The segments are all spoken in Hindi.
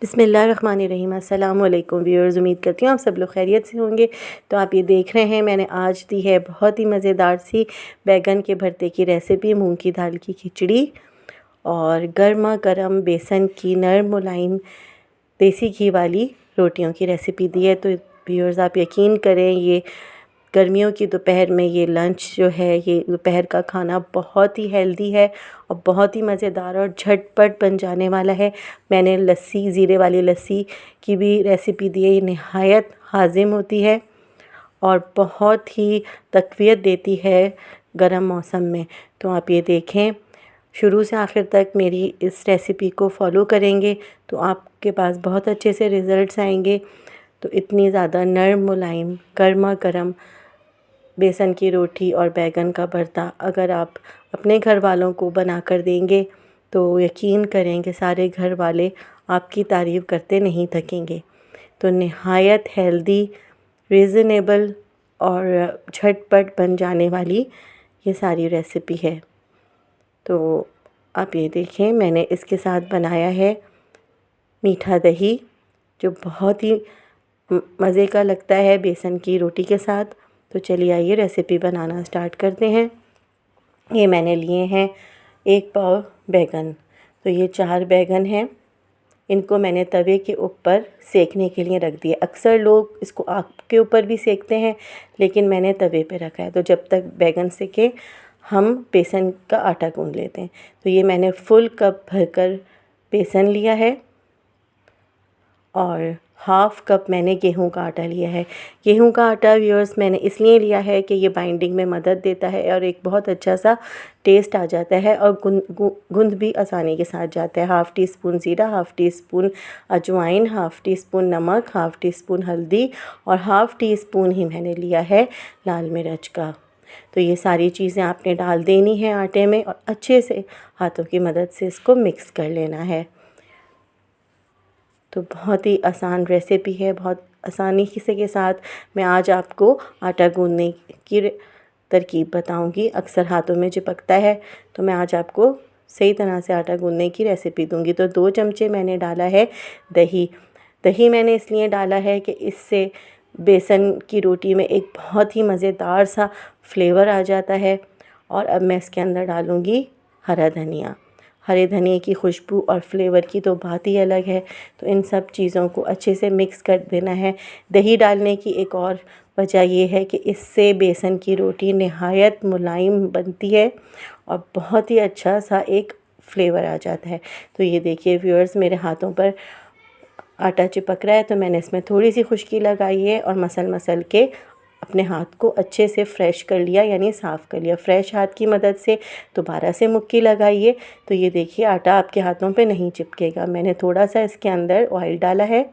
बिस्मिल्लाहिर्रहमानिर्रहीम। अस्सलाम वालेकुम व्यूअर्स, उम्मीद करती हूँ आप सब लोग खैरियत से होंगे। तो आप ये देख रहे हैं, मैंने आज दी है बहुत ही मज़ेदार सी बैगन के भरते की रेसिपी, मूंग की दाल की खिचड़ी और गर्मा गर्म बेसन की नरम मुलायम देसी घी वाली रोटियों की रेसिपी दी है। तो व्यूअर्स आप यकीन करें, ये गर्मियों की दोपहर में ये लंच जो है, ये दोपहर का खाना बहुत ही हेल्दी है और बहुत ही मज़ेदार और झटपट बन जाने वाला है। मैंने लस्सी, ज़ीरे वाली लस्सी की भी रेसिपी दी है। ये नहायत हाजिम होती है और बहुत ही तक़वियत देती है गर्म मौसम में। तो आप ये देखें, शुरू से आखिर तक मेरी इस रेसिपी को फॉलो करेंगे तो आपके पास बहुत अच्छे से रिज़ल्ट्स आएंगे। तो इतनी ज़्यादा नरम मुलायम गर्मा गर्म बेसन की रोटी और बैगन का भरता अगर आप अपने घर वालों को बना कर देंगे तो यकीन करें कि सारे घर वाले आपकी तारीफ़ करते नहीं थकेंगे। तो नहायत हेल्दी, रीज़नेबल और झटपट बन जाने वाली ये सारी रेसिपी है। तो आप ये देखें, मैंने इसके साथ बनाया है मीठा दही, जो बहुत ही मज़े का लगता है बेसन की रोटी के साथ। तो चलिए आइए रेसिपी बनाना स्टार्ट करते हैं। ये मैंने लिए हैं 1 पाव बैगन। तो ये 4 बैगन हैं, इनको मैंने तवे के ऊपर सेकने के लिए रख दिया। अक्सर लोग इसको आग के ऊपर भी सेकते हैं, लेकिन मैंने तवे पे रखा है। तो जब तक बैगन सेके हम बेसन का आटा गूँध लेते हैं। तो ये मैंने फुल कप भरकर बेसन लिया है और हाफ़ कप मैंने गेहूं का आटा लिया है। गेहूं का आटा व्यूअर्स मैंने इसलिए लिया है कि ये बाइंडिंग में मदद देता है और एक बहुत अच्छा सा टेस्ट आ जाता है और गूंद भी आसानी के साथ जाता है। हाफ़ टी स्पून ज़ीरा, हाफ़ टी स्पून अजवाइन, हाफ़ टी स्पून नमक, हाफ़ टी स्पून हल्दी और हाफ़ टी स्पून ही मैंने लिया है लाल मिर्च का। तो ये सारी चीज़ें आपने डाल देनी है आटे में और अच्छे से हाथों की मदद से इसको मिक्स कर लेना है। तो बहुत ही आसान रेसिपी है, बहुत आसानी से के साथ मैं आज आपको आटा गूँधने की तरकीब बताऊंगी। अक्सर हाथों में चिपकता है, तो मैं आज आपको सही तरह से आटा गूँधने की रेसिपी दूंगी। तो 2 चमचे मैंने डाला है दही। दही मैंने इसलिए डाला है कि इससे बेसन की रोटी में एक बहुत ही मज़ेदार सा फ्लेवर आ जाता है। और अब मैं इसके अंदर डालूँगी हरा धनिया। हरे धनिए की खुशबू और फ्लेवर की तो बात ही अलग है। तो इन सब चीज़ों को अच्छे से मिक्स कर देना है। दही डालने की एक और वजह ये है कि इससे बेसन की रोटी नहायत मुलायम बनती है और बहुत ही अच्छा सा एक फ्लेवर आ जाता है। तो ये देखिए व्यूअर्स, मेरे हाथों पर आटा चिपक रहा है, तो मैंने इसमें थोड़ी सी खुशकी लगाई है और मसल के अपने हाथ को अच्छे से फ्रेश कर लिया, यानी साफ़ कर लिया। फ्रेश हाथ की मदद से दोबारा से मुक्की लगाइए। तो ये देखिए आटा आपके हाथों पे नहीं चिपकेगा। मैंने थोड़ा सा इसके अंदर ऑयल डाला है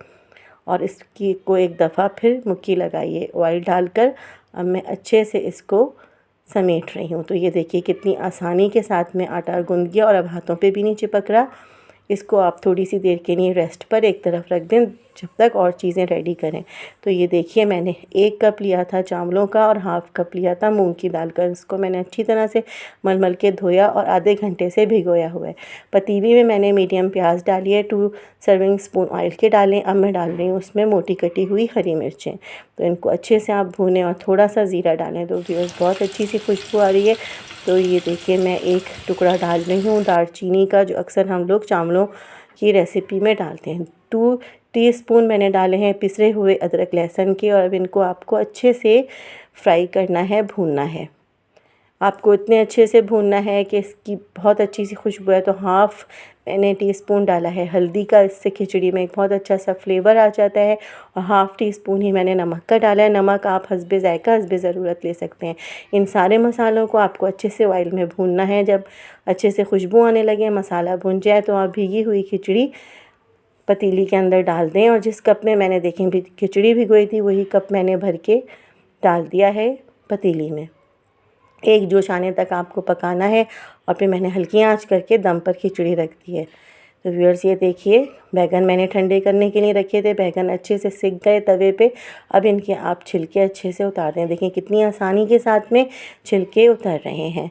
और इसकी को एक दफ़ा फिर मुक्की लगाइए ऑयल डालकर। अब मैं अच्छे से इसको समेट रही हूँ। तो ये देखिए कितनी आसानी के साथ में आटा गूँध गया और अब हाथों पे भी नहीं चिपक रहा। इसको आप थोड़ी सी देर के लिए रेस्ट पर एक तरफ रख दें जब तक और चीज़ें रेडी करें। तो ये देखिए मैंने 1 कप लिया था चावलों का और हाफ़ कप लिया था मूंग की दाल का। इसको मैंने अच्छी तरह से मल के धोया और आधे घंटे से भिगोया हुआ है। पतीली में मैंने मीडियम प्याज डाली है, 2 सर्विंग स्पून ऑयल के डालें। अब मैं डाल रही हूँ उसमें मोटी कटी हुई हरी मिर्चें। तो इनको अच्छे से आप भूनें और थोड़ा सा ज़ीरा डालें। तो व्यूअर्स बहुत अच्छी सी खुशबू आ रही है। तो ये देखिए मैं एक टुकड़ा डाल रही हूँ दालचीनी का, जो अक्सर हम लोग चावलों की रेसिपी में डालते हैं। 2 टीस्पून मैंने डाले हैं पिसरे हुए अदरक लहसुन के और अब इनको आपको अच्छे से फ्राई करना है, भूनना है। आपको इतने अच्छे से भूनना है कि इसकी बहुत अच्छी सी खुशबू है। तो हाफ़ मैंने टीस्पून डाला है हल्दी का, इससे खिचड़ी में एक बहुत अच्छा सा फ्लेवर आ जाता है। और हाफ़ टी स्पून ही मैंने नमक का डाला है। नमक आप हस्बे ज़ायक़ा, हस्बे ज़रूरत ले सकते हैं। इन सारे मसालों को आपको अच्छे से ऑयल में भूनना है। जब अच्छे से खुशबू आने लगे, मसाला भुन जाए, तो आप भीगी हुई खिचड़ी पतीली के अंदर डाल दें और जिस कप में मैंने देखें भी खिचड़ी भिगोई थी, वही कप मैंने भर के डाल दिया है पतीली में। एक जोश आने तक आपको पकाना है और फिर मैंने हल्की आंच करके दम पर खिचड़ी रख दी है। तो व्यूअर्स ये देखिए, बैगन मैंने ठंडे करने के लिए रखे थे। बैगन अच्छे से सिक गए तवे पे। अब इनके आप छिलके अच्छे से उतार दें। देखिए कितनी आसानी के साथ में छिलके उतर रहे हैं।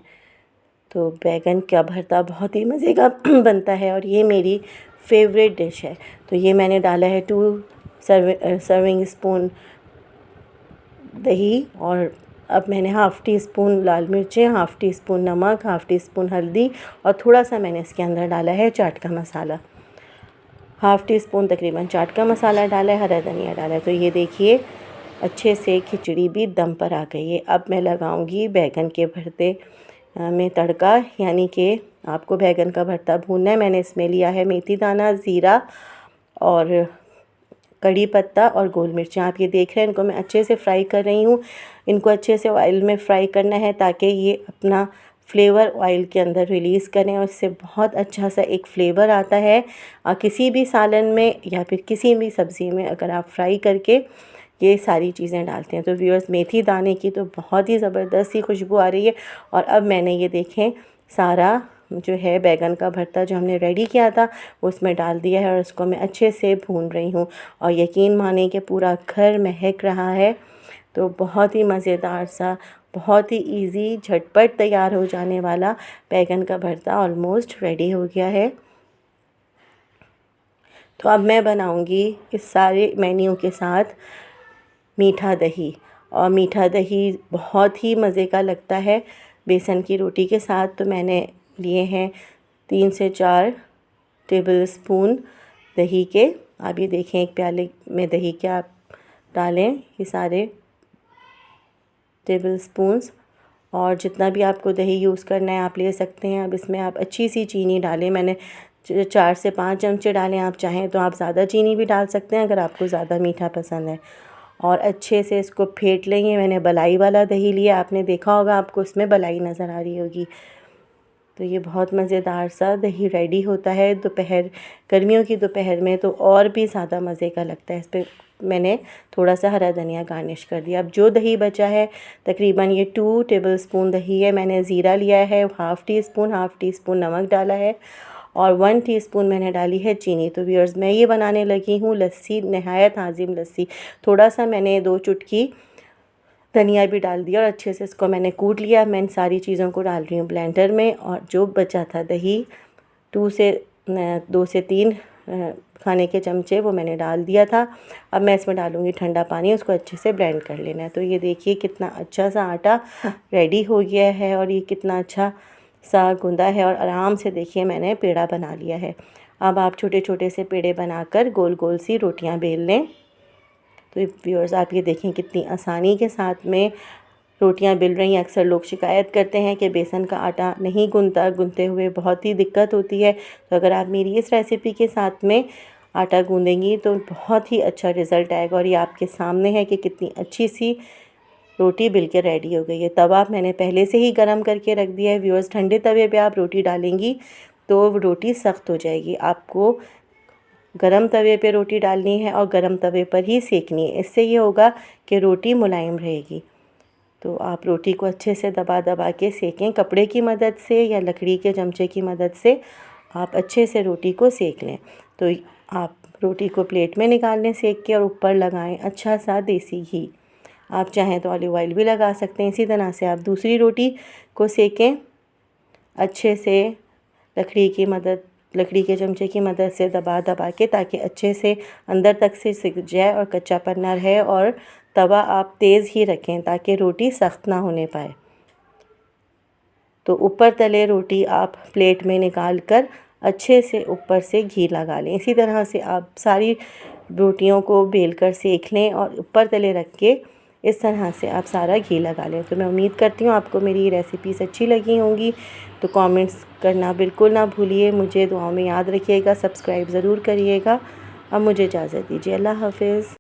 तो बैगन का भरता बहुत ही मज़े का बनता है और ये मेरी फेवरेट डिश है। तो ये मैंने डाला है 2 सर्विंग स्पून दही, और अब मैंने हाफ़ टी स्पून लाल मिर्चें, हाफ़ टी स्पून नमक, हाफ़ टी स्पून हल्दी, और थोड़ा सा मैंने इसके अंदर डाला है चाट का मसाला। हाफ़ टी स्पून तकरीबन चाट का मसाला डाला है, हरा धनिया डाला है। तो ये देखिए अच्छे से खिचड़ी भी दम पर आ गई है। अब मैं लगाऊंगी बैगन के भरते में तड़का, यानी कि आपको बैगन का भरता भूनना है। मैंने इसमें लिया है मेथी दाना, ज़ीरा और कड़ी पत्ता और गोल मिर्च। आप ये देख रहे हैं, इनको मैं अच्छे से फ्राई कर रही हूँ। इनको अच्छे से ऑयल में फ्राई करना है ताकि ये अपना फ्लेवर ऑयल के अंदर रिलीज़ करें, और इससे बहुत अच्छा सा एक फ़्लेवर आता है। किसी भी सालन में या फिर किसी भी सब्ज़ी में अगर आप फ्राई करके ये सारी चीज़ें डालते हैं। तो व्यूअर्स, मेथी दाने की तो बहुत ही ज़बरदस्त सी खुशबू आ रही है। और अब मैंने ये देखें सारा जो है बैगन का भरता जो हमने रेडी किया था उसमें डाल दिया है, और उसको मैं अच्छे से भून रही हूँ। और यकीन माने कि पूरा घर महक रहा है। तो बहुत ही मज़ेदार सा, बहुत ही इजी, झटपट तैयार हो जाने वाला बैगन का भरता ऑलमोस्ट रेडी हो गया है। तो अब मैं बनाऊंगी इस सारे मेन्यू के साथ मीठा दही। और मीठा दही बहुत ही मज़े का लगता है बेसन की रोटी के साथ। तो मैंने लिए हैं 3 से 4 टेबल स्पून दही के। आप ये देखें, एक प्याले में दही के आप डालें ये सारे टेबल स्पून्स, और जितना भी आपको दही यूज़ करना है आप ले सकते हैं। अब इसमें आप अच्छी सी चीनी डालें। मैंने 4 से 5 चमचे डालें। आप चाहें तो आप ज़्यादा चीनी भी डाल सकते हैं अगर आपको ज़्यादा मीठा पसंद है। और अच्छे से इसको फेंट लेंगे। मैंने बलाई वाला दही लिया, आपने देखा होगा, आपको इसमें बलाई नज़र आ रही होगी। तो ये बहुत मज़ेदार सा दही रेडी होता है दोपहर, गर्मियों की दोपहर में तो और भी ज़्यादा मज़े का लगता है। इस पर मैंने थोड़ा सा हरा धनिया गार्निश कर दिया। अब जो दही बचा है, तकरीबन ये 2 टेबल स्पून दही है। मैंने ज़ीरा लिया है, हाफ़ टी स्पून नमक डाला है, और 1 टीस्पून मैंने डाली है चीनी। तो व्यूअर्स, मैं ये बनाने लगी हूँ लस्सी, नहायत आज़िम लस्सी। थोड़ा सा मैंने 2 चुटकी धनिया भी डाल दिया और अच्छे से इसको मैंने कूट लिया। मैं इन सारी चीज़ों को डाल रही हूँ ब्लेंडर में। और जो बचा था दही 2 से 3 खाने के चमचे वो मैंने डाल दिया था। अब मैं इसमें डालूँगी ठंडा पानी, उसको अच्छे से ब्लेंड कर लेना है। तो ये देखिए कितना अच्छा सा आटा रेडी हो गया है, और ये कितना अच्छा सा गूंदा है, और आराम से देखिए मैंने पेड़ा बना लिया है। अब आप छोटे छोटे से पेड़े बनाकर गोल गोल सी रोटियां बेल लें। तो व्यूअर्स, आप ये देखें कितनी आसानी के साथ में रोटियां बेल रही हैं। अक्सर लोग शिकायत करते हैं कि बेसन का आटा नहीं गूंथता, गूंथते हुए बहुत ही दिक्कत होती है। तो अगर आप मेरी इस रेसिपी के साथ में आटा गूंदेंगी तो बहुत ही अच्छा रिज़ल्ट आएगा। और ये आपके सामने है कि कितनी अच्छी सी रोटी बिल के रेडी हो गई है। तवा मैंने पहले से ही गरम करके रख दिया है। व्यूअर्स, ठंडे तवे पे आप रोटी डालेंगी तो रोटी सख्त हो जाएगी। आपको गरम तवे पे रोटी डालनी है और गरम तवे पर ही सेकनी है। इससे ये होगा कि रोटी मुलायम रहेगी। तो आप रोटी को अच्छे से दबा दबा के सेकें, कपड़े की मदद से या लकड़ी के चमचे की मदद से आप अच्छे से रोटी को सेक लें। तो आप रोटी को प्लेट में निकाल लें सेक के, और ऊपर लगाएं अच्छा सा देसी घी। आप चाहें तो ऑलिव ऑयल भी लगा सकते हैं। इसी तरह से आप दूसरी रोटी को सेकें अच्छे से, लकड़ी के चमचे की मदद से दबा दबा के, ताकि अच्छे से अंदर तक से सिक जाए और कच्चापन ना रहे। और तवा आप तेज़ ही रखें ताकि रोटी सख्त ना होने पाए। तो ऊपर तले रोटी आप प्लेट में निकाल कर अच्छे से ऊपर से घी लगा लें। इसी तरह से आप सारी रोटियों को बेल कर सेक लें और ऊपर तले रख के इस तरह से आप सारा घी लगा लें। तो मैं उम्मीद करती हूँ आपको मेरी ये रेसिपीज़ अच्छी लगी होंगी। तो कमेंट्स करना बिल्कुल ना भूलिए। मुझे दुआओं में याद रखिएगा, सब्सक्राइब ज़रूर करिएगा। अब मुझे इजाज़त दीजिए। अल्लाह हाफ़िज़।